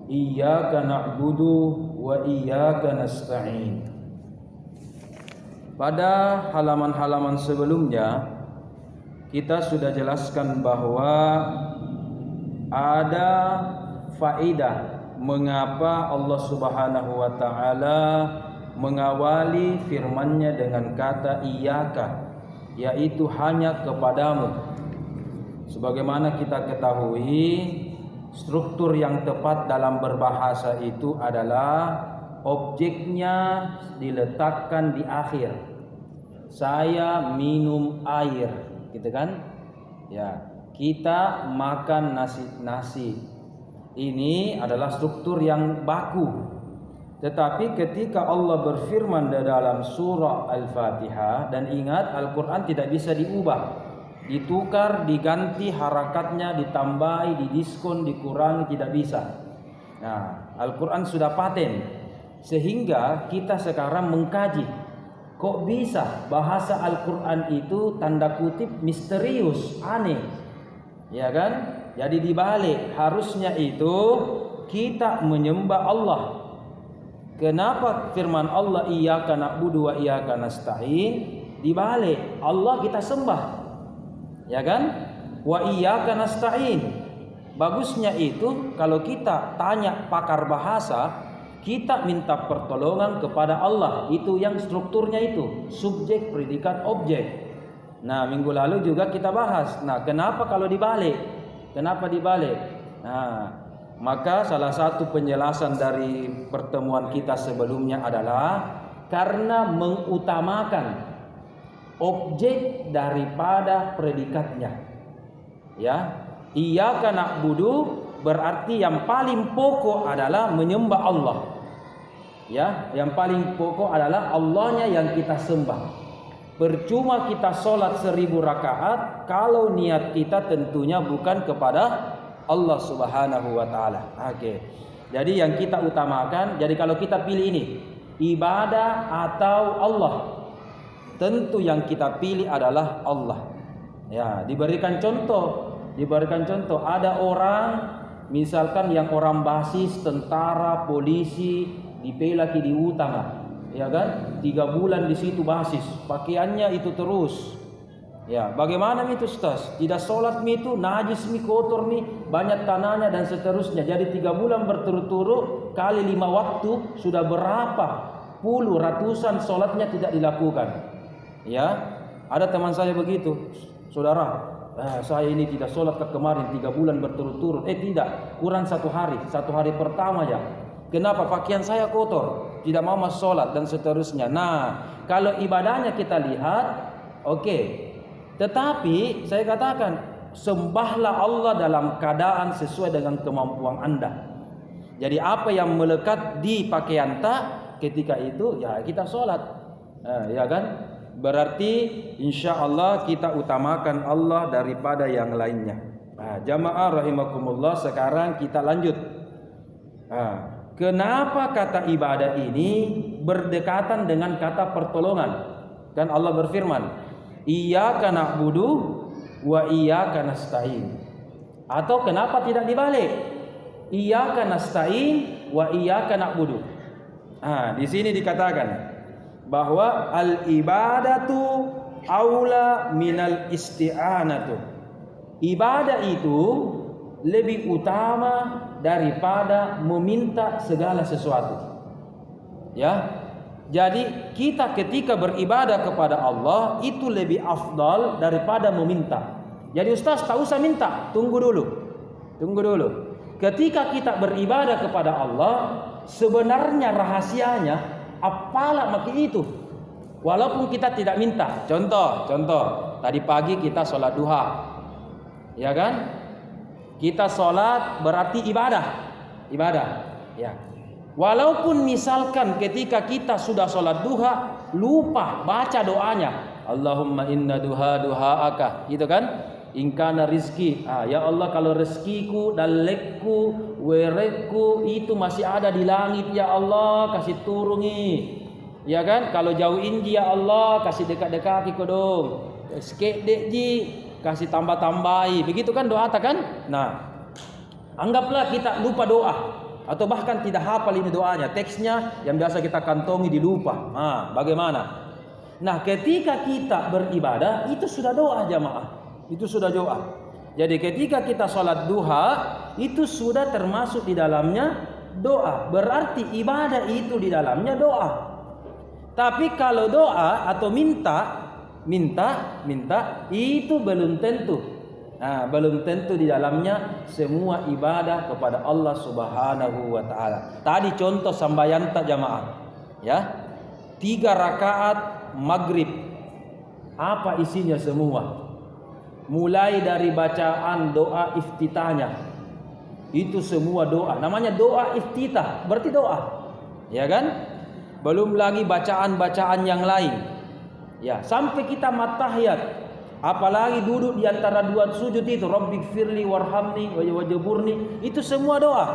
Iyyaka na'budu wa iyyaka nasta'in. Pada halaman-halaman sebelumnya kita sudah jelaskan bahwa ada faedah mengapa Allah Subhanahu wa taala mengawali firman-Nya dengan kata iyyaka, yaitu hanya kepadamu. Sebagaimana kita ketahui, struktur yang tepat dalam berbahasa itu adalah objeknya diletakkan di akhir. Saya minum air, gitu kan? Ya, kita makan nasi. Ini adalah struktur yang baku. Tetapi ketika Allah berfirman di dalam surah Al-Fatihah, dan ingat Al-Quran tidak bisa diubah, ditukar, diganti harakatnya, ditambahi, didiskon, dikurangi, tidak bisa. Nah, Al-Quran sudah paten, sehingga kita sekarang mengkaji, kok bisa bahasa Al-Quran itu tanda kutip misterius, aneh, ya kan? Jadi dibalik, harusnya itu kita menyembah Allah. Kenapa firman Allah iyyaka na'budu wa iyyaka nasta'in? Dibalik, Allah kita sembah, ya kan? Wa iyyaka nasta'in. Bagusnya itu kalau kita tanya pakar bahasa, kita minta pertolongan kepada Allah. Itu yang strukturnya itu, subjek, predikat, objek. Nah, minggu lalu juga kita bahas. Nah, kenapa kalau dibalik? Kenapa dibalik? Nah, maka salah satu penjelasan dari pertemuan kita sebelumnya adalah karena mengutamakan objek daripada predikatnya. Ya, iyyaka na'budu berarti yang paling pokok adalah menyembah Allah. Ya, yang paling pokok adalah Allahnya yang kita sembah. Percuma kita sholat 1000 rakaat kalau niat kita tentunya bukan kepada Allah Subhanahu wa taala. Oke. Jadi yang kita utamakan, jadi kalau kita pilih ini, ibadah atau Allah, tentu yang kita pilih adalah Allah. Ya, diberikan contoh ada orang misalkan yang orang basis, tentara, polisi, dipelaki di utama, ya kan? 3 bulan di situ basis, pakaiannya itu terus. Ya, bagaimana itu Ustaz? Tidak sholat itu najis kotor banyak tanahnya dan seterusnya. Jadi 3 bulan berturut-turut kali 5 waktu sudah berapa puluh ratusan sholatnya tidak dilakukan. Ya, ada teman saya begitu, saudara. Saya ini tidak sholat ke kemarin 3 bulan berturut-turut. Tidak, kurang 1 hari. 1 hari pertama ya. Kenapa? Pakaian saya kotor, tidak mau sholat dan seterusnya. Nah, kalau ibadahnya kita lihat, oke. Tetapi saya katakan, sembahlah Allah dalam keadaan sesuai dengan kemampuan Anda. Jadi apa yang melekat di pakaian ketika itu ya kita sholat, ya kan? Berarti insya Allah kita utamakan Allah daripada yang lainnya. Jamaah rahimakumullah, sekarang kita lanjut. Kenapa kata ibadah ini berdekatan dengan kata pertolongan? Kan Allah berfirman, iyyaka na'budu wa iyyaka nasta'in. Atau kenapa tidak dibalik? Iyyaka nasta'in wa iyyaka na'budu. Di sini dikatakan bahwa al-ibadatu aula minal isti'anatu. Ibadah itu lebih utama daripada meminta segala sesuatu. Ya. Jadi kita ketika beribadah kepada Allah itu lebih afdal daripada meminta. Jadi Ustaz, tak usah minta, tunggu dulu. Ketika kita beribadah kepada Allah, sebenarnya rahasianya apalah makin itu. Walaupun kita tidak minta. Contoh, tadi pagi kita sholat duha, ya kan? Kita sholat berarti ibadah, ya. Walaupun misalkan ketika kita sudah sholat duha lupa baca doanya, Allahumma inna duha'aka, gitu kan? Ingkana rizki, ya Allah kalau rezekiku, dalekku, werekku itu masih ada di langit ya Allah, kasih turungi, ya kan? Kalau jauhin ya Allah, kasih dekat-dekati kodong, sikit dekji, kasih tambah-tambahi, begitu kan doa kan? Nah, anggaplah kita lupa doa. atau bahkan tidak hafal ini doanya, teksnya yang biasa kita kantongi dilupa. Bagaimana? Nah, ketika kita beribadah itu sudah doa jamaah. Itu sudah doa. Jadi ketika kita sholat duha itu sudah termasuk di dalamnya doa. Berarti ibadah itu di dalamnya doa. Tapi kalau doa atau minta itu belum tentu. Belum tentu di dalamnya semua ibadah kepada Allah Subhanahu wa taala. Tadi contoh sambayan tak jamaah. Ya. 3 rakaat maghrib. Apa isinya semua? Mulai dari bacaan doa iftitahnya. Itu semua doa. Namanya doa iftitah, berarti doa. Ya kan? Belum lagi bacaan-bacaan yang lain. Ya, sampai kita matahiyat. Apalagi duduk di antara 2 sujud itu, Rabbighfirli warhamni wajburni, itu semua doa.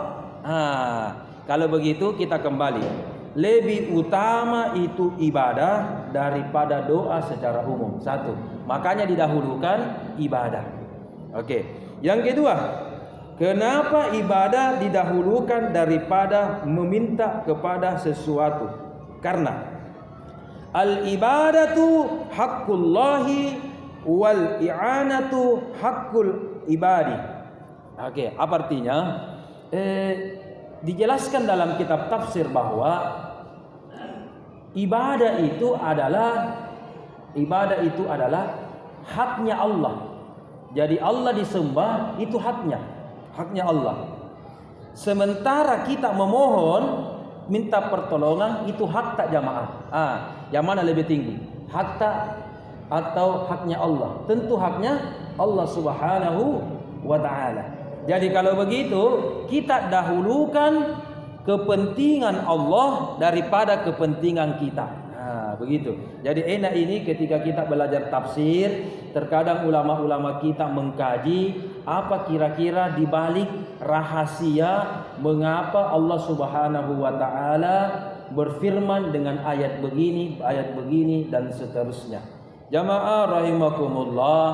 Kalau begitu kita kembali. Lebih utama itu ibadah daripada doa secara umum. 1. Makanya didahulukan ibadah. Oke. Yang kedua, kenapa ibadah didahulukan daripada meminta kepada sesuatu? Karena al-ibadatu haqqullahi wal i'anatu haqqul ibadi. Oke, apa artinya? Dijelaskan dalam kitab tafsir bahwa ibadah itu adalah haknya Allah. Jadi Allah disembah itu haknya Allah. Sementara kita memohon minta pertolongan itu hak tak jamaah. Yang mana lebih tinggi? Hak tak atau haknya Allah? Tentu haknya Allah Subhanahu wa taala. Jadi kalau begitu kita dahulukan kepentingan Allah daripada kepentingan kita. Begitu. Jadi enak ini ketika kita belajar tafsir, terkadang ulama-ulama kita mengkaji apa kira-kira di balik rahasia mengapa Allah Subhanahu wa taala berfirman dengan ayat begini dan seterusnya. Jamaah rahimakumullah.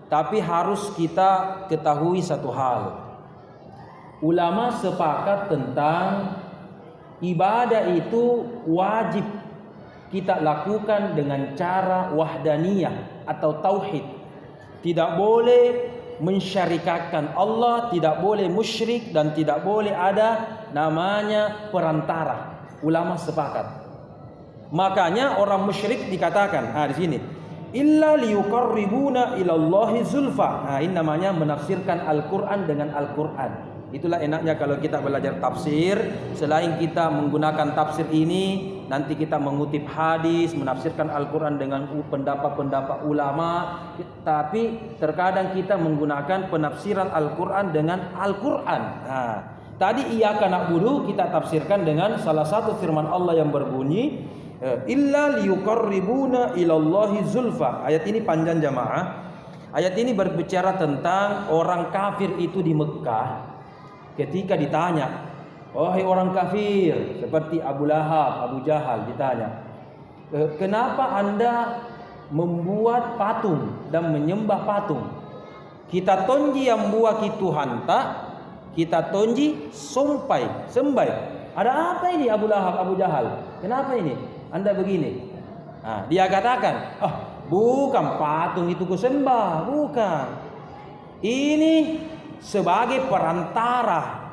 Tapi harus kita ketahui satu hal. Ulama sepakat tentang ibadah itu wajib kita lakukan dengan cara wahdaniyah atau tauhid. Tidak boleh mensyarikatkan Allah, tidak boleh musyrik, dan tidak boleh ada namanya perantara. Ulama sepakat. Makanya orang musyrik dikatakan, di sini, illa liyuqarribuna ilallahi zulfa. Ini namanya menafsirkan Al-Quran dengan Al-Quran. Itulah enaknya kalau kita belajar tafsir. Selain kita menggunakan tafsir ini, nanti kita mengutip hadis, menafsirkan Al-Quran dengan pendapat-pendapat ulama. Tapi terkadang kita menggunakan penafsiran Al-Quran dengan Al-Quran. Tadi iyyaka na'budu kita tafsirkan dengan salah satu firman Allah yang berbunyi illa liyuqarribuna ilallahi zulfa. Ayat ini panjang jamaah. Ayat ini berbicara tentang orang kafir itu di Mekah. Ketika ditanya, wahai orang kafir, seperti Abu Lahab, Abu Jahal ditanya, kenapa anda membuat patung dan menyembah patung? Kita tonji yang buat Tuhan tak, kita tonji sembai. Ada apa ini Abu Lahab, Abu Jahal? Kenapa ini? Anda begini. Dia katakan, bukan patung itu kusembah, bukan. Ini sebagai perantara.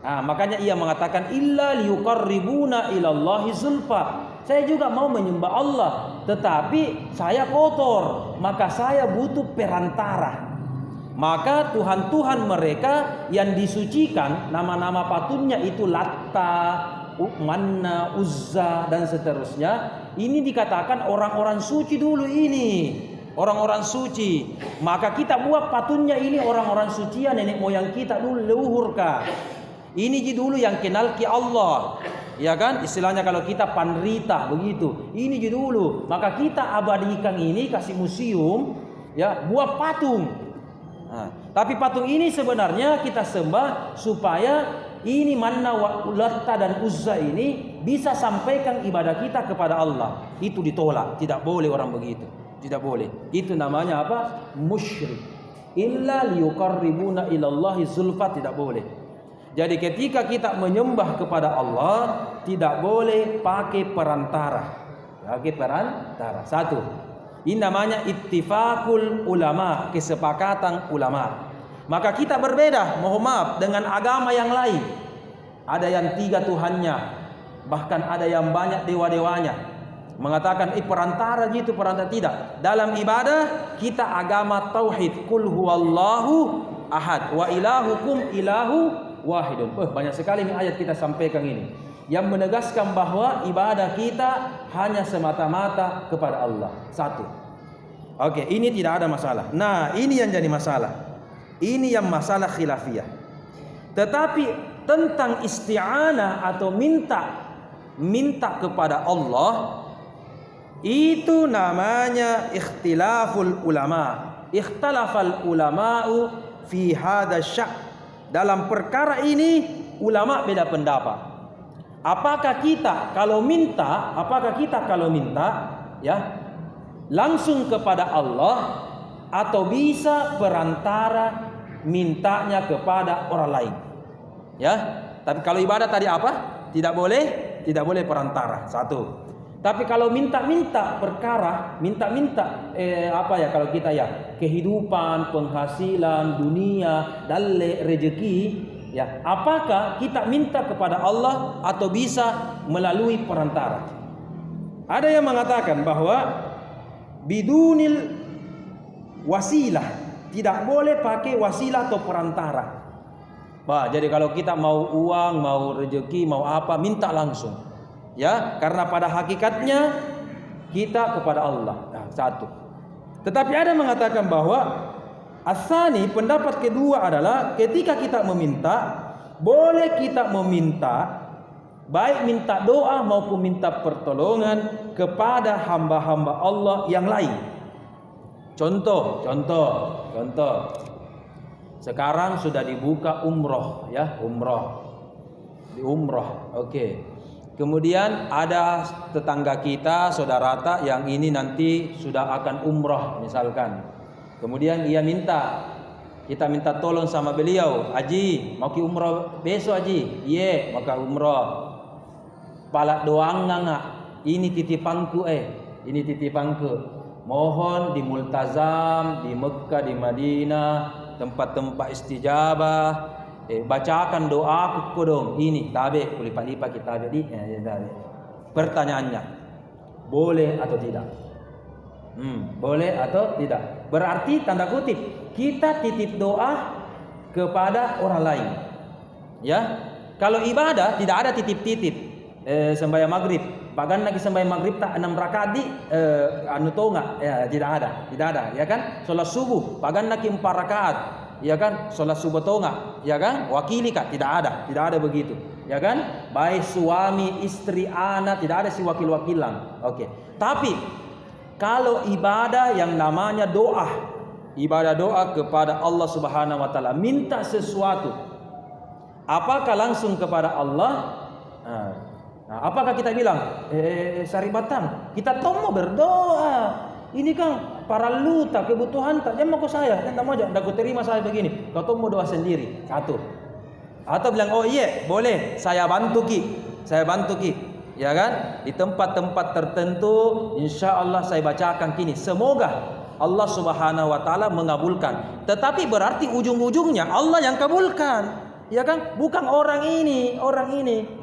Makanya ia mengatakan illa liyuqarribuna ilallahi zulfa. Saya juga mau menyembah Allah, tetapi saya kotor, maka saya butuh perantara. Maka Tuhan-Tuhan mereka yang disucikan, nama-nama patungnya itu Latta, Manna, Uzza dan seterusnya. Ini dikatakan orang-orang suci dulu ini. Orang-orang suci. Maka kita buat patungnya ini orang-orang suci, nenek moyang kita dulu leluhurkan. Ini dulu yang kenal ke Allah. Ya kan? Istilahnya kalau kita panrita begitu. Ini dulu. Maka kita abadikan ini, kasih museum, ya, buat patung. Tapi patung ini sebenarnya kita sembah supaya ini Manna, Latta dan Uzza ini bisa sampaikan ibadah kita kepada Allah. Itu ditolak. Tidak boleh orang begitu. Tidak boleh. Itu namanya apa? Musyrik. Illa liyuqarribuna ilallahi zulfa, tidak boleh. Jadi ketika kita menyembah kepada Allah, tidak boleh pakai perantara. Pakai perantara. Satu. Ini namanya ittifaqul ulama, kesepakatan ulama. Maka kita berbeda, mohon maaf, dengan agama yang lain. Ada yang 3 Tuhannya, bahkan ada yang banyak dewa-dewanya. Mengatakan perantara gitu, perantara tidak. Dalam ibadah kita agama tauhid, qul huwallahu ahad wa ilahukum ilahu wahidun. Banyak sekali nih ayat kita sampaikan ini yang menegaskan bahwa ibadah kita hanya semata-mata kepada Allah. Satu. Oke, ini tidak ada masalah. Nah, ini yang jadi masalah. Ini yang masalah khilafiyah. Tetapi tentang isti'anah atau minta kepada Allah, itu namanya ikhtilaful ulama. Ikhtalafal ulama'u fi hadha syak'. Dalam perkara ini ulama beda pendapat. Apakah kita kalau minta ya langsung kepada Allah, atau bisa perantara mintanya kepada orang lain? Ya. Tapi kalau ibadah tadi apa? Tidak boleh perantara. Satu. Tapi kalau minta perkara, apa ya kalau kita ya, kehidupan, penghasilan, dunia, dalle, rezeki, ya, apakah kita minta kepada Allah atau bisa melalui perantara? Ada yang mengatakan bahwa bidunil wasilah, tidak boleh pakai wasilah atau perantara. Jadi kalau kita mau uang, mau rezeki, mau apa, minta langsung. Ya, karena pada hakikatnya kita kepada Allah. Nah, satu. Tetapi ada mengatakan bahwa asani, pendapat kedua adalah ketika kita meminta, boleh kita meminta, baik minta doa maupun minta pertolongan kepada hamba-hamba Allah yang lain. Contoh. Sekarang sudah dibuka umroh, ya, umroh. Oke. Kemudian ada tetangga kita, saudara yang ini nanti sudah akan umroh misalkan. Kemudian kita minta tolong sama beliau, Haji, mau ke umroh besok Haji. Iya, maka umroh. Pala doang nggak? Ini titipanku Mohon di Multazam, di Mekah, di Madinah, tempat-tempat istijabah. Bacakan doaku dong. Ini tabe lipat-lipat kita tabe di. Pertanyaannya, boleh atau tidak? Boleh atau tidak? Berarti tanda kutip kita titip doa kepada orang lain. Ya, kalau ibadah tidak ada titip-titip. Sembahyang maghrib, bahkan lagi sembahyang maghrib tak 6 rakaat di tonga, ya tidak ada, ya kan? Salat subuh, bahkan lagi 4 rakaat. Ya kan, sholat subuh tonga, ya kan, wakili kah? Tidak ada begitu, ya kan, baik suami, istri, anak, tidak ada si wakil-wakilan. Oke. Tapi kalau ibadah yang namanya ibadah doa kepada Allah Subhanahu wa taala, minta sesuatu, apakah langsung kepada Allah? Nah, apakah kita bilang saribatan, kita tomo berdoa, ini kan para luta kebutuhan tak jangan mau saya, tidak mau jangan aku terima saya begini, kau tomo doa sendiri. Satu. Atau bilang, oh iya boleh, saya bantu ki, ya kan, di tempat-tempat tertentu insya Allah saya bacakan kini, semoga Allah Subhanahu wa taala mengabulkan. Tetapi berarti ujung-ujungnya Allah yang kabulkan, ya kan, bukan orang ini,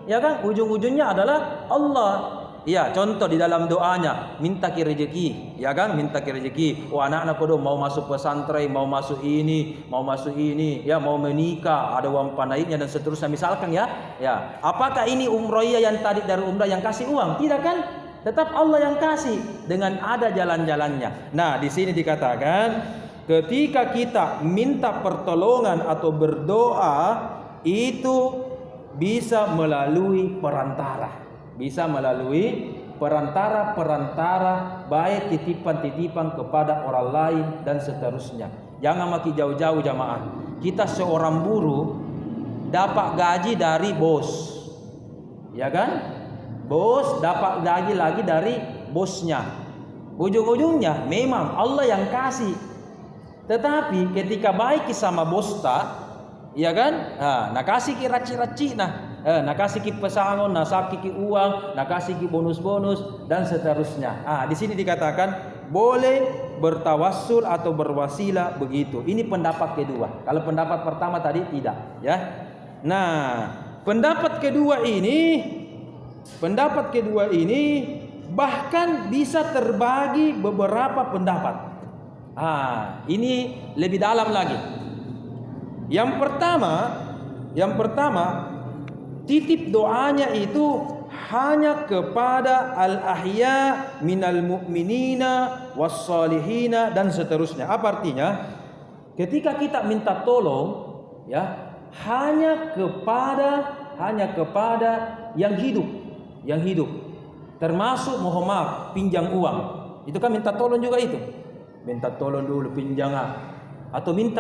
ya kan, ujung-ujungnya adalah Allah. Ya, contoh di dalam doanya, minta ki rezeki, ya kan, minta ki rezeki. Oh, anak-anak kodo mau masuk pesantren, mau masuk ini, ya, mau menikah, ada uang panaiknya dan seterusnya misalkan, ya. Ya, apakah ini umrohnya yang tadi dari umrah yang kasih uang? Tidak kan? Tetap Allah yang kasih dengan ada jalan-jalannya. Nah, di sini dikatakan ketika kita minta pertolongan atau berdoa itu bisa melalui perantara, baik titipan-titipan kepada orang lain dan seterusnya. Jangan makin jauh-jauh jamaah. Kita seorang buruh dapat gaji dari bos, ya kan? Bos dapat gaji lagi dari bosnya. Ujung-ujungnya memang Allah yang kasih. Tetapi ketika baik sama bos Iya kan? Nah kasih ki raci-raci nah kasih ki pesangon, nah kasih ki uang, nah kasih ki bonus-bonus dan seterusnya. Di sini dikatakan boleh bertawassul atau berwasilah begitu. Ini pendapat kedua. Kalau pendapat pertama tadi tidak, ya. Nah, pendapat kedua ini bahkan bisa terbagi beberapa pendapat. Ini lebih dalam lagi. Yang pertama, titip doanya itu hanya kepada al-ahya minal mu'minina was-salihina dan seterusnya. Apa artinya? Ketika kita minta tolong, ya, hanya kepada yang hidup. Termasuk mohon maaf, pinjam uang. Itu kan minta tolong juga itu. Minta tolong dulu pinjam atau minta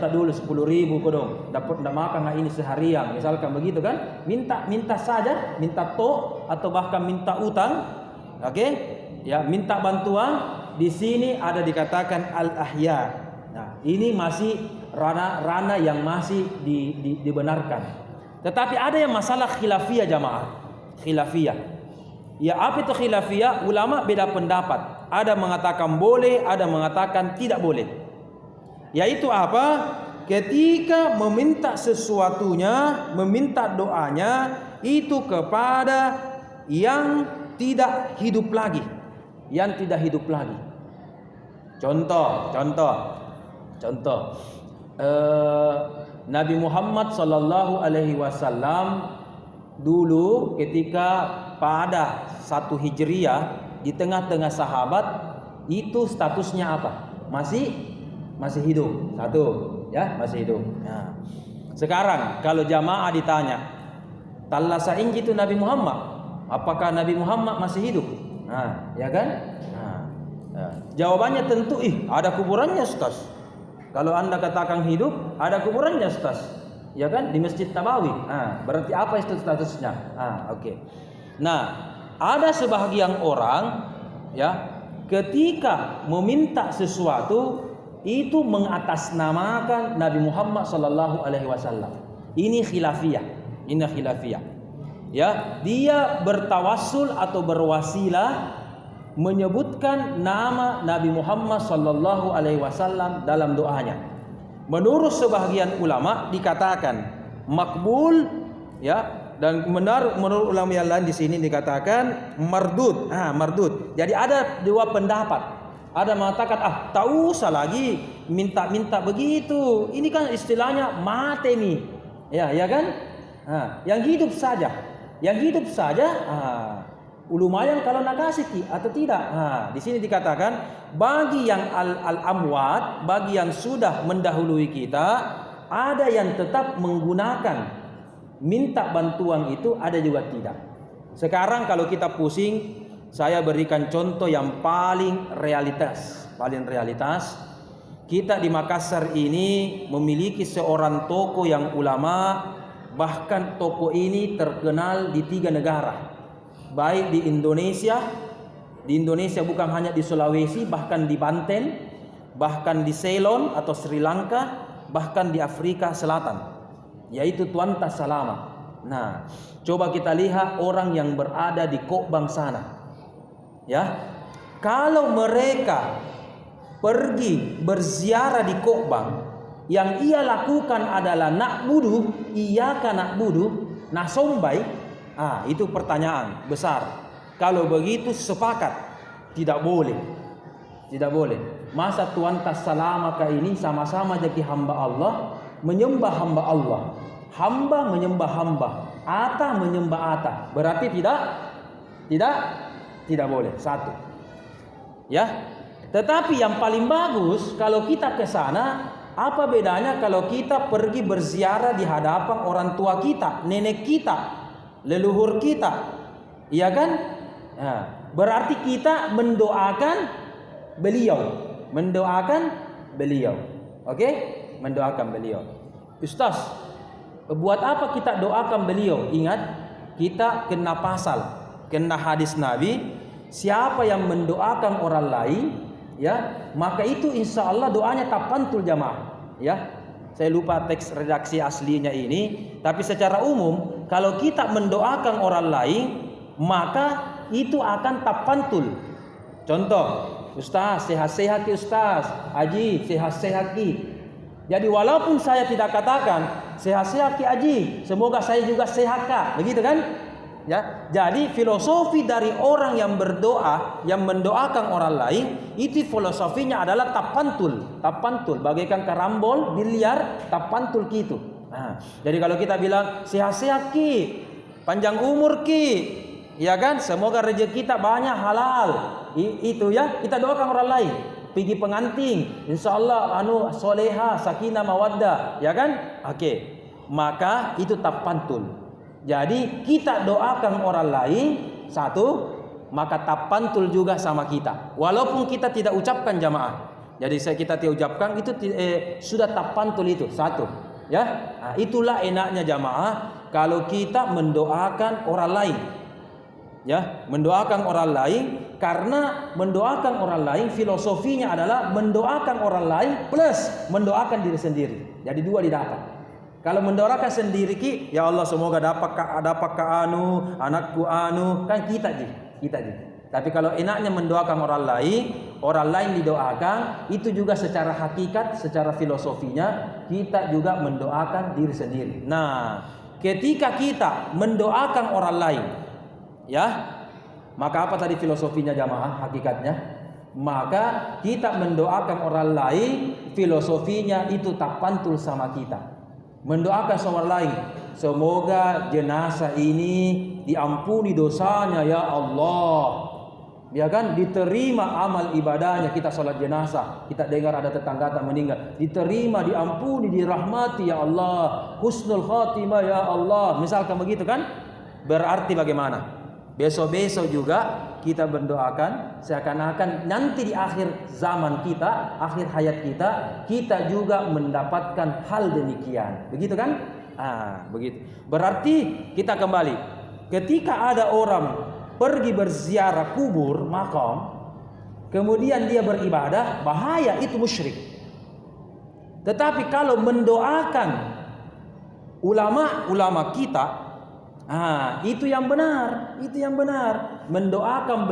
dulu 10.000 kok dong, dapat makan ini seharian, misalkan begitu kan? Minta saja, minta atau bahkan minta utang, oke? Ya, minta bantuan. Di sini ada dikatakan al-ahya. Nah, ini masih rana yang masih dibenarkan. Tetapi ada yang masalah khilafiyah jamaah, khilafiyah. Ya, apa itu khilafiyah? Ulama beda pendapat. Ada mengatakan boleh, ada mengatakan tidak boleh. Yaitu apa? Ketika meminta sesuatunya, meminta doanya itu kepada yang tidak hidup lagi. Contoh. Nabi Muhammad sallallahu alaihi wasallam dulu ketika pada 1 Hijriah di tengah-tengah sahabat itu statusnya apa? Masih hidup. Satu, ya, masih hidup. Nah, sekarang kalau jamaah ditanya, talasa inji itu Nabi Muhammad, apakah Nabi Muhammad masih hidup? Ya kan? Jawabannya tentu, ada kuburannya, Ustaz. Kalau Anda katakan hidup, ada kuburannya, Ustaz. Ya kan? Di Masjid Nabawi. Berarti apa itu statusnya? Oke. Nah, ada sebagian orang, ya, ketika meminta sesuatu itu mengatasnamakan Nabi Muhammad sallallahu alaihi wasallam. Ini khilafiyah. Ya, dia bertawassul atau berwasilah menyebutkan nama Nabi Muhammad sallallahu alaihi wasallam dalam doanya. Menurut sebagian ulama dikatakan makbul, ya, dan menurut ulama yang lain di sini dikatakan mardud. Mardud. Jadi ada dua pendapat. Ada mengatakan tak usah lagi minta begitu. Ini kan istilahnya mate nih. Ya kan? Yang hidup saja. Lumayan kalau nak kasih atau tidak. Di sini dikatakan bagi yang al-amwat, bagi yang sudah mendahului kita, ada yang tetap menggunakan minta bantuan itu, ada juga tidak. Sekarang kalau kita pusing, saya berikan contoh yang paling realitas. Kita di Makassar ini memiliki seorang tokoh yang ulama, bahkan tokoh ini terkenal di 3 negara. Baik di Indonesia bukan hanya di Sulawesi, bahkan di Banten, bahkan di Ceylon atau Sri Lanka, bahkan di Afrika Selatan, yaitu Tuan Salama. Nah, coba kita lihat orang yang berada di Kokbang sana. Ya, kalau mereka pergi berziarah di Kokbang, yang ia lakukan adalah na'budu, iyyaka na'budu, nasombai. Itu pertanyaan besar. Kalau begitu sepakat, tidak boleh. Masa Tuan Salama ini sama-sama jadi hamba Allah, menyembah hamba Allah, hamba menyembah hamba, ata menyembah ata. Berarti tidak boleh. Satu. Ya. Tetapi yang paling bagus kalau kita ke sana, apa bedanya kalau kita pergi berziarah di hadapan orang tua kita, nenek kita, leluhur kita. Iya kan? Berarti kita mendoakan beliau. Oke? Mendoakan beliau. Ustaz, buat apa kita doakan beliau? Ingat, kita kena pasal, kena hadis Nabi, siapa yang mendoakan orang lain, ya, maka itu insya Allah doanya tak pantul jamaah. Ya, Saya lupa teks redaksi aslinya ini, tapi secara umum kalau kita mendoakan orang lain, maka itu akan tapantul. Contoh, Ustaz, sehat-sehat ki Ustaz, Haji, sehat-sehat ki. Jadi walaupun saya tidak katakan sehat-sehat ki Haji, semoga saya juga sehat Kak, begitu kan? Ya, jadi filosofi dari orang yang berdoa, yang mendoakan orang lain, itu filosofinya adalah tapantul, tapantul, bagaikan karambol, biliar, tapantul gitu. Nah, jadi kalau kita bilang sehat-sehat ki, panjang umur ki, ya kan? Semoga rezeki kita banyak halal, itu ya, kita doakan orang lain. Pergi pengantin, insya Allah soleha, sakinah, mawaddah, ya kan? Oke, maka itu tapantul. Jadi kita doakan orang lain satu, maka tapantul juga sama kita. Walaupun kita tidak ucapkan jamaah. Jadi kita tidak ucapkan itu sudah tapantul itu satu. Ya, nah, itulah enaknya jamaah kalau kita mendoakan orang lain. Ya, mendoakan orang lain, karena mendoakan orang lain filosofinya adalah mendoakan orang lain plus mendoakan diri sendiri. Jadi dua didapat. Kalau mendoakan sendiri ki, ya Allah semoga dapat ke anakku kan kita ji. Tapi kalau enaknya mendoakan orang lain didoakan, itu juga secara hakikat, secara filosofinya kita juga mendoakan diri sendiri. Nah, ketika kita mendoakan orang lain, ya, maka apa tadi filosofinya jamaah hakikatnya? Maka kita mendoakan orang lain, filosofinya itu tapantul sama kita. Mendoakan seorang lain, semoga jenazah ini diampuni dosanya ya Allah, ya kan, diterima amal ibadahnya. Kita sholat jenazah, kita dengar ada tetangga tak meninggal, diterima, diampuni, dirahmati ya Allah, husnul khatimah ya Allah, misalkan begitu kan. Berarti bagaimana? Besok-besok juga kita mendoakan seakan-akan nanti di akhir zaman kita, akhir hayat kita juga mendapatkan hal demikian. Begitu kan? Begitu. Berarti kita kembali. Ketika ada orang pergi berziarah kubur, makam, kemudian dia beribadah, bahaya, itu musyrik. Tetapi kalau mendoakan ulama-ulama kita, itu yang benar, mendoakan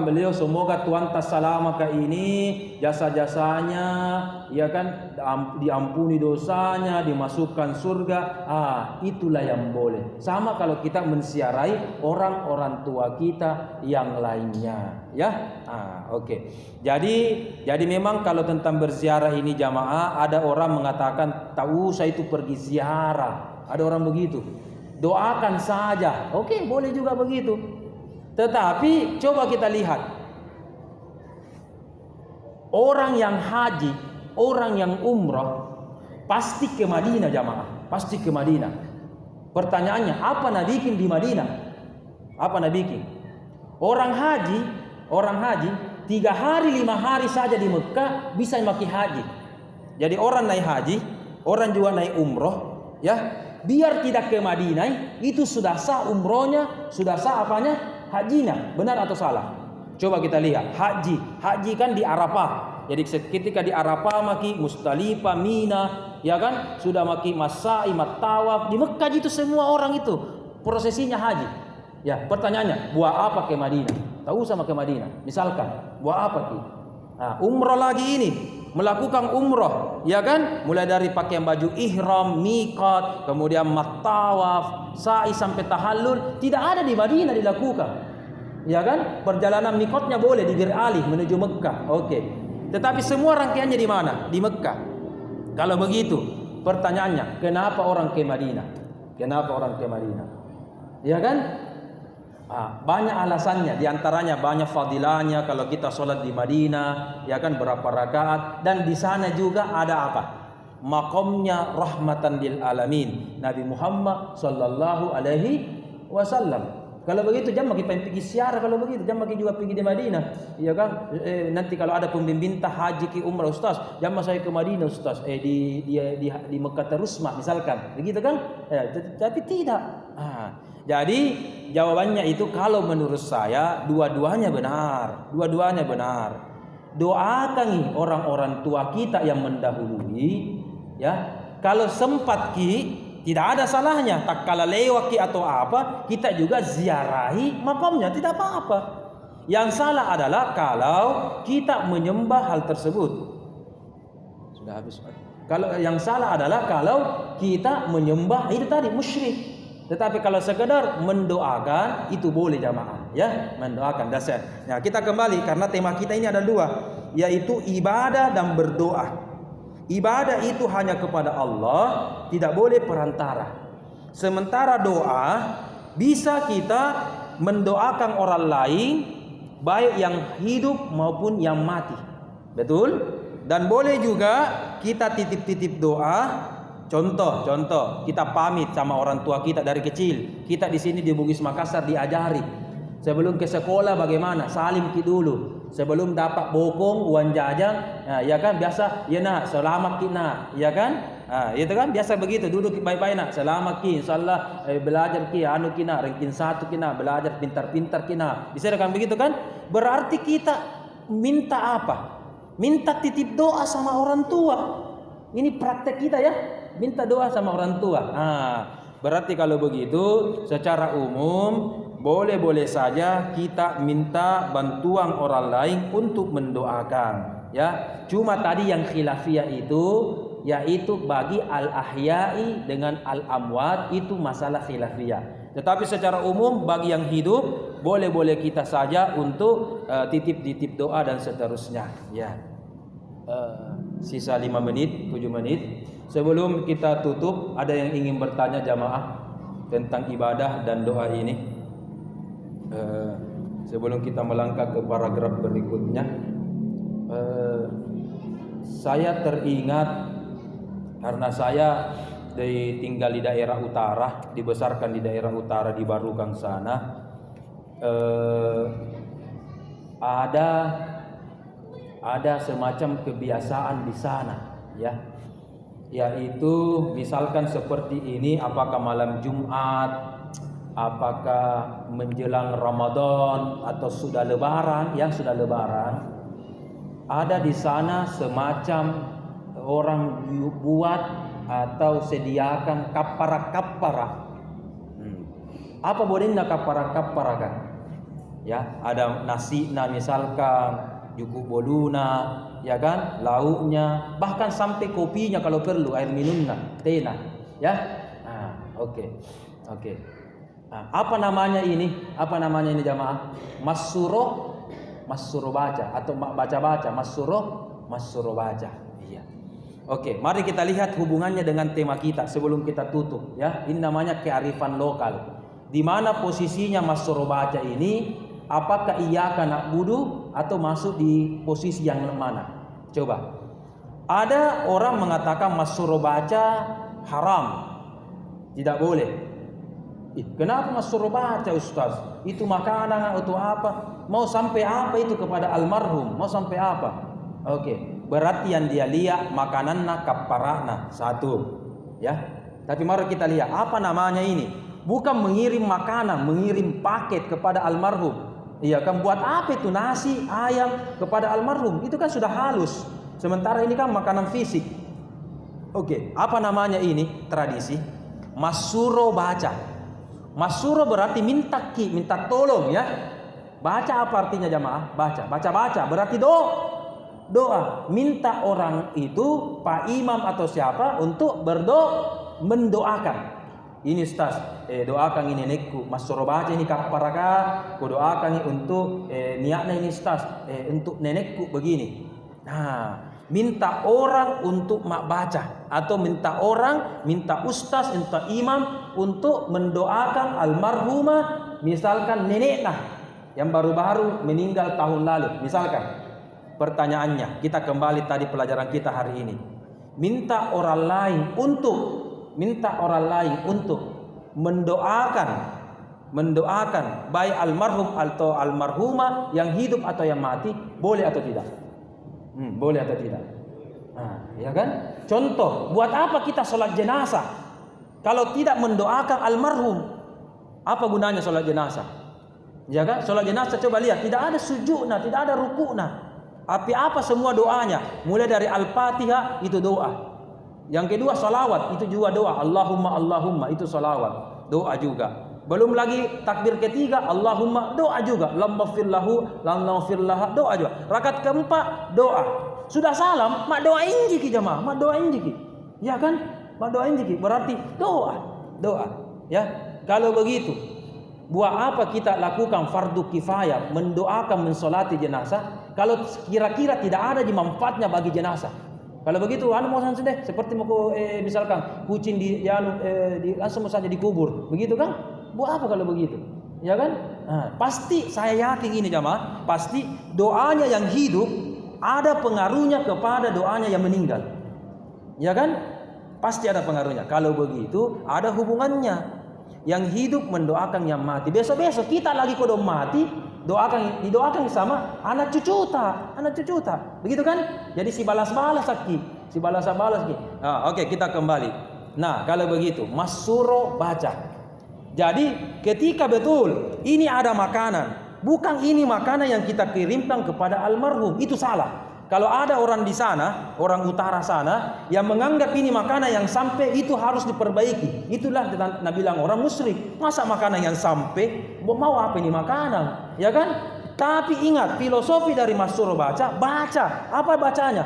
beliau semoga Tuhan tasalamaka ini jasa-jasanya, ya kan, diampuni dosanya, dimasukkan surga. Itulah yang boleh. Sama kalau kita menziarahi orang-orang tua kita yang lainnya, ya. Oke. Jadi memang kalau tentang berziarah ini jamaah, ada orang mengatakan tak usah itu pergi ziarah. Ada orang begitu. Doakan saja. Oke, boleh juga begitu. Tetapi coba kita lihat. Orang yang haji, orang yang umrah pasti ke Madinah jamaah, pasti ke Madinah. Pertanyaannya, apa Nabi bikin di Madinah? Apa Nabi bikin? Orang haji 3 hari 5 hari saja di Mekah bisa maki haji. Jadi orang naik haji, orang juga naik umroh, ya. Biar tidak ke Madinah, itu sudah sah umrohnya, sudah sah apanya? Hajinya. Benar atau salah? Coba kita lihat. Haji kan di Arafah. Jadi ketika di Arafah maki Musdalifah, Mina, ya kan? Sudah maki Masai, Tawaf. Di Mekah itu semua orang itu prosesinya haji. Ya, pertanyaannya, buat apa ke Madinah? Tahu sama ke Madinah. Misalkan, buat apa ki? Umroh lagi ini, melakukan umroh, ya kan? Mulai dari pakaian baju ihram, miqat, kemudian tawaf, sa'i sampai tahallul, tidak ada di Madinah dilakukan. Ya kan? Perjalanan miqatnya boleh di Bir Ali menuju Mekah. Oke. Tetapi semua rangkaiannya di mana? Di Mekah. Kalau begitu, pertanyaannya, kenapa orang ke Madinah? Kenapa orang ke Madinah? Ya kan? Banyak alasannya, diantaranya banyak fadilahnya kalau kita sholat di Madinah, ya kan, berapa rakaat, dan di sana juga ada apa? Makamnya rahmatan lil alamin, Nabi Muhammad sallallahu alaihi wasallam. Kalau begitu jangan makin pergi siarah, kalau begitu jangan makin juga pergi di Madinah, ya kan? Nanti kalau ada pembimbing haji ki umrah, Ustaz, jangan saya ke Madinah Ustaz, di Mekah terus misalkan, begitu kan? Tapi tidak. Jadi jawabannya itu kalau menurut saya dua-duanya benar. doakan orang-orang tua kita yang mendahului, ya. Kalau sempat tidak ada salahnya, tak kala lewat atau apa, kita juga ziarahi makamnya, tidak apa-apa. Yang salah adalah kalau kita menyembah hal tersebut. Sudah habis. Kalau yang salah adalah kalau kita menyembah itu tadi musyrik. Tetapi kalau sekedar mendoakan itu boleh jamaah, ya, mendoakan dasar. Nah, kita kembali karena tema kita ini ada dua, yaitu ibadah dan berdoa. Ibadah itu hanya kepada Allah, tidak boleh perantara. Sementara doa bisa kita mendoakan orang lain, baik yang hidup maupun yang mati. Betul? Dan boleh juga kita titip-titip doa. Contoh, kita pamit sama orang tua kita dari kecil. Kita di sini di Bugis Makassar diajari sebelum ke sekolah bagaimana salim dulu. Sebelum dapat bokong uang jajan, ya kan biasa, ya nak selamat kina, ya kan, itu kan biasa begitu, duduk baik-baik nak, selamat ki, insyaallah belajar ki, anu kina, ranking 1 kina, belajar pintar-pintar kina, bisa kan begitu kan? Berarti kita minta apa? Minta titip doa sama orang tua. Ini praktek kita ya, minta doa sama orang tua. Berarti kalau begitu secara umum boleh-boleh saja kita minta bantuan orang lain untuk mendoakan, ya. Cuma tadi yang khilafiyah itu yaitu bagi al-ahya'i dengan al-amwat itu masalah khilafiyah. Tetapi secara umum bagi yang hidup boleh-boleh kita saja untuk titip-titip doa dan seterusnya, ya. Sisa 5 menit, 7 menit. Sebelum kita tutup, ada yang ingin bertanya jamaah tentang ibadah dan doa ini? Sebelum kita melangkah ke paragraf berikutnya, saya teringat karena saya tinggal di daerah utara, dibesarkan di daerah utara di Barukang sana, ada semacam kebiasaan di sana, ya, yaitu misalkan seperti ini, apakah malam Jumat, apakah menjelang Ramadan atau sudah Lebaran, yang sudah Lebaran, ada di sana semacam orang buat atau sediakan kapara. Apa bolehnya kapara kan? Ya, ada nasinya misalkan, juku boluna, ya kan, lauknya, bahkan sampai kopinya kalau perlu, air minumnya, tehnya, ya. Oke. Apa namanya ini? Apa namanya ini jamaah? Masuro baca atau baca masuro baca. Iya. Oke, mari kita lihat hubungannya dengan tema kita sebelum kita tutup, ya. Ini namanya kearifan lokal. Di mana posisinya masuro baca ini? Apakah iyyaka na'budu atau masuk di posisi yang mana? Coba. Ada orang mengatakan masuro baca haram, tidak boleh. Kenapa masuro baca Ustaz? Itu makanan atau apa? Mau sampai apa itu kepada almarhum? Mau sampai apa? Oke, berarti yang dia lihat makanannya kaparana satu, ya. Tapi mari kita lihat apa namanya ini. Bukan mengirim makanan, mengirim paket kepada almarhum. Iya kan, buat apa itu nasi, ayam kepada almarhum? Itu kan sudah halus. Sementara ini kan makanan fisik. Oke, apa namanya ini? Tradisi masuro baca. Masuro berarti minta tolong, ya. Baca apa artinya jamaah? Baca berarti doa. Minta orang itu, Pak Imam atau siapa untuk mendoakan. Ini Ustaz, doakan ini nenekku, masuro baca ini kaparaka, ku doakan ini untuk niatnya ini Ustaz, untuk nenekku begini. Minta orang untuk mak baca, atau minta ustaz, minta imam untuk mendoakan almarhumah, misalkan neneknya yang baru-baru meninggal tahun lalu, misalkan. Pertanyaannya, kita kembali tadi pelajaran kita hari ini. Minta orang lain untuk mendoakan baik almarhum atau almarhumah yang hidup atau yang mati, boleh atau tidak? Boleh atau tidak? Ya kan? Contoh, buat apa kita sholat jenazah kalau tidak mendoakan almarhum? Apa gunanya sholat jenazah? Ya kan? Sholat jenazah coba lihat, tidak ada sujudnya, tidak ada rukuknya. Apa semua doanya? Mulai dari Al-Fatihah itu doa. Yang kedua salawat, itu juga doa. Allahumma Allahumma, itu salawat, doa juga. Belum lagi takbir ketiga, Allahumma, doa juga. Lam maghfir lahu, lam naghfir laha, doa juga. Rakaat keempat doa. Sudah salam, mak doain jiki jamaah, mak doain jiki. Ya kan? Mak doain jiki, berarti doa. Ya. Kalau begitu, buat apa kita lakukan fardu kifayah, mendoakan, mensolati jenazah, kalau kira-kira tidak ada di manfaatnya bagi jenazah? Kalau begitu, mau saja seperti mau misalkan kucing langsung saja dikubur, begitu kan? Buat apa kalau begitu? Ya kan? Nah, pasti saya yakin ini jamaah, pasti doanya yang hidup ada pengaruhnya kepada doanya yang meninggal. Ya kan? Pasti ada pengaruhnya. Kalau begitu, ada hubungannya. Yang hidup mendoakan yang mati. Besok-besok kita lagi kodok mati, didoakan sama anak cucuta. Begitu kan? Jadi si balas-balas lagi. Oke, kita kembali. Nah, kalau begitu, Mas Suro baca. Jadi, ketika betul ini ada makanan, bukan ini makanan yang kita kirimkan kepada almarhum, itu salah. Kalau ada orang di sana, orang utara sana, yang menganggap ini makanan yang sampai, itu harus diperbaiki. Itulah Nabi bilang orang musyrik. Masa makanan yang sampai, mau apa ini makanan? Ya kan? Tapi ingat, filosofi dari Mas Suro baca. Apa bacanya?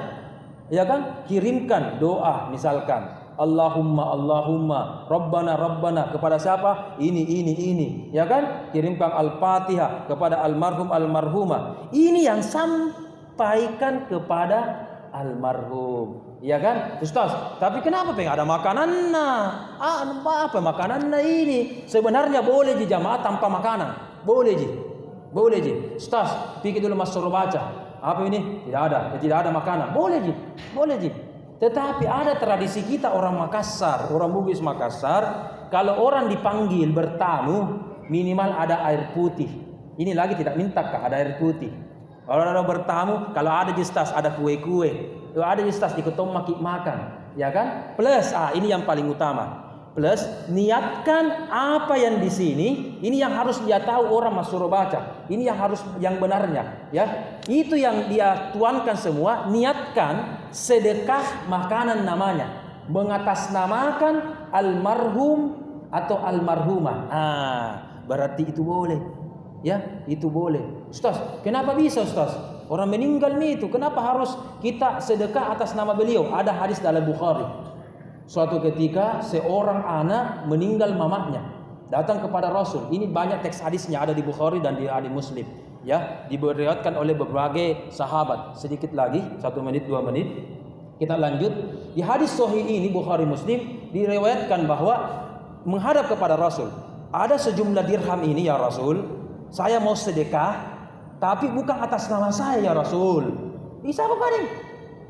Ya kan? Kirimkan doa, misalkan Allahumma, Rabbana, kepada siapa? Ini. Ya kan? Kirimkan Al-Fatihah kepada almarhum, almarhumah. Ini yang sampaikan kepada almarhum, ya kan, Ustaz? Tapi kenapa pengen ada makanannya? Apa makanannya ini? Sebenarnya boleh di jamaah tanpa makanan, boleh ji. Ustaz, pikir dulu Mas Suro baca. Apa ini? Tidak ada makanan. Boleh ji. Tetapi ada tradisi kita orang Makassar, orang Bugis Makassar, kalau orang dipanggil bertamu, minimal ada air putih. Ini lagi tidak minta kah ada air putih. Orang bertamu, kalau ada justas ada kue-kue, kalau ada justas diketom makan, ya kan? Plus, ini yang paling utama. Plus, niatkan apa yang di sini, ini yang harus dia tahu orang Mas Suro baca. Ini yang benarnya, ya. Itu yang dia tuankan semua. Niatkan sedekah makanan namanya, mengatasnamakan almarhum atau almarhumah. Berarti itu boleh. Ya, itu boleh. Ustaz, kenapa bisa Ustaz? Orang meninggal nih itu, kenapa harus kita sedekah atas nama beliau? Ada hadis dalam Bukhari. Suatu ketika seorang anak meninggal mamanya, datang kepada Rasul. Ini banyak teks hadisnya ada di Bukhari dan di Muslim. Ya, diriwayatkan oleh berbagai sahabat. Sedikit lagi, 1 menit 2 menit. Kita lanjut. Di hadis sahih ini Bukhari Muslim diriwayatkan bahwa menghadap kepada Rasul. Ada sejumlah dirham ini ya Rasul. Saya mau sedekah, tapi bukan atas nama saya ya Rasul. Bisa apa paling?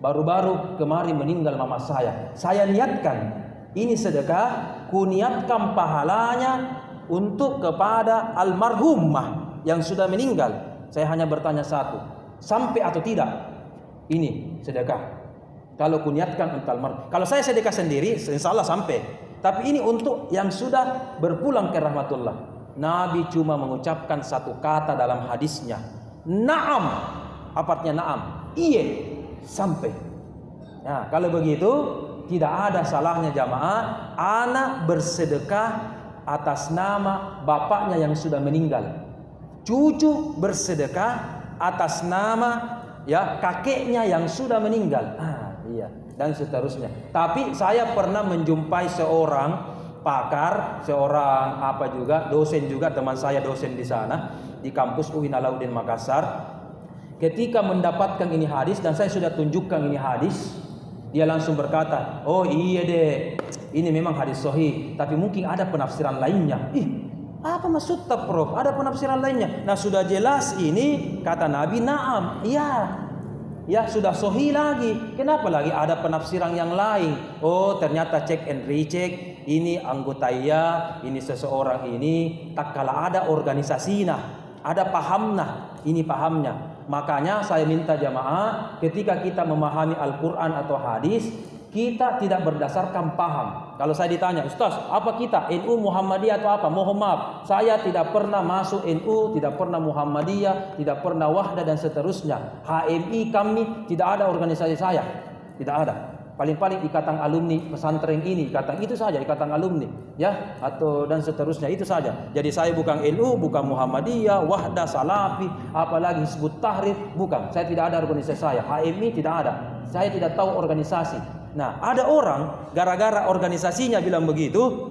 Baru-baru kemarin meninggal mama saya. Saya niatkan ini sedekah, ku niatkan pahalanya untuk kepada almarhumah yang sudah meninggal. Saya hanya bertanya satu, sampai atau tidak ini sedekah? Kalau ku niatkan untuk almarhum. Kalau saya sedekah sendiri, insya Allah sampai. Tapi ini untuk yang sudah berpulang ke rahmatullah. Nabi cuma mengucapkan satu kata dalam hadisnya. Naam. Apa artinya naam? Iya, sampai. Nah, kalau begitu tidak ada salahnya jamaah anak bersedekah atas nama bapaknya yang sudah meninggal. Cucu bersedekah atas nama ya kakeknya yang sudah meninggal. Iya, dan seterusnya. Tapi saya pernah menjumpai seorang pakar, seorang dosen juga, teman saya dosen di sana di kampus UIN Alauddin Makassar. Ketika mendapatkan ini hadis dan saya sudah tunjukkan ini hadis, dia langsung berkata, "Oh iya deh, ini memang hadis sahih, tapi mungkin ada penafsiran lainnya." Apa maksudnya Prof? Ada penafsiran lainnya? Nah, sudah jelas ini kata Nabi, naam, iya. Ya sudah sahih lagi. Kenapa lagi ada penafsiran yang lain? Oh, ternyata cek and recheck. Ini anggota ini seseorang ini. Tak kala ada organisasinya, ada pahamnya. Ini pahamnya. Makanya saya minta jamaah ketika kita memahami Al-Quran atau hadis, kita tidak berdasarkan paham. Kalau saya ditanya, Ustaz, apa kita? NU, Muhammadiyah atau apa? Mohon maaf, saya tidak pernah masuk NU, tidak pernah Muhammadiyah, tidak pernah Wahdah dan seterusnya. HMI kami, tidak ada organisasi saya. Tidak ada. Paling-paling ikatan alumni pesantren ini, ikatan itu saja, ikatan alumni, ya, atau dan seterusnya itu saja. Jadi saya bukan NU, bukan Muhammadiyah, Wahdah, Salafi, apalagi Hizbut Tahrir, bukan. Saya tidak ada organisasi saya. HMI tidak ada. Saya tidak tahu organisasi. Nah, ada orang gara-gara organisasinya bilang begitu,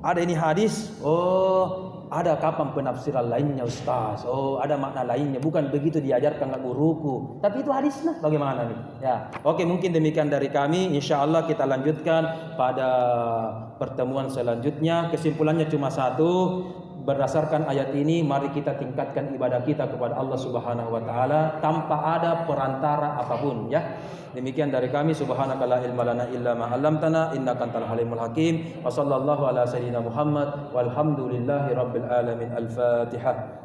ada ini hadis, oh ada kapan penafsiran lainnya Ustaz, oh ada makna lainnya, bukan begitu diajarkan guruku, tapi itu hadisnya bagaimana nih ya. Oke, mungkin demikian dari kami, insya Allah kita lanjutkan pada pertemuan selanjutnya. Kesimpulannya cuma satu, berdasarkan ayat ini mari kita tingkatkan ibadah kita kepada Allah Subhanahu wa taala tanpa ada perantara apapun, ya. Demikian dari kami, subhanaka la ilma lana illa ma 'allamtana innaka antal halimul hakim. Wa sallallahu ala sayyidina Muhammad walhamdulillahi rabbil alamin. Al-Fatihah.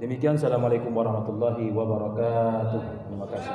Demikian, assalamualaikum warahmatullahi wabarakatuh. Terima kasih.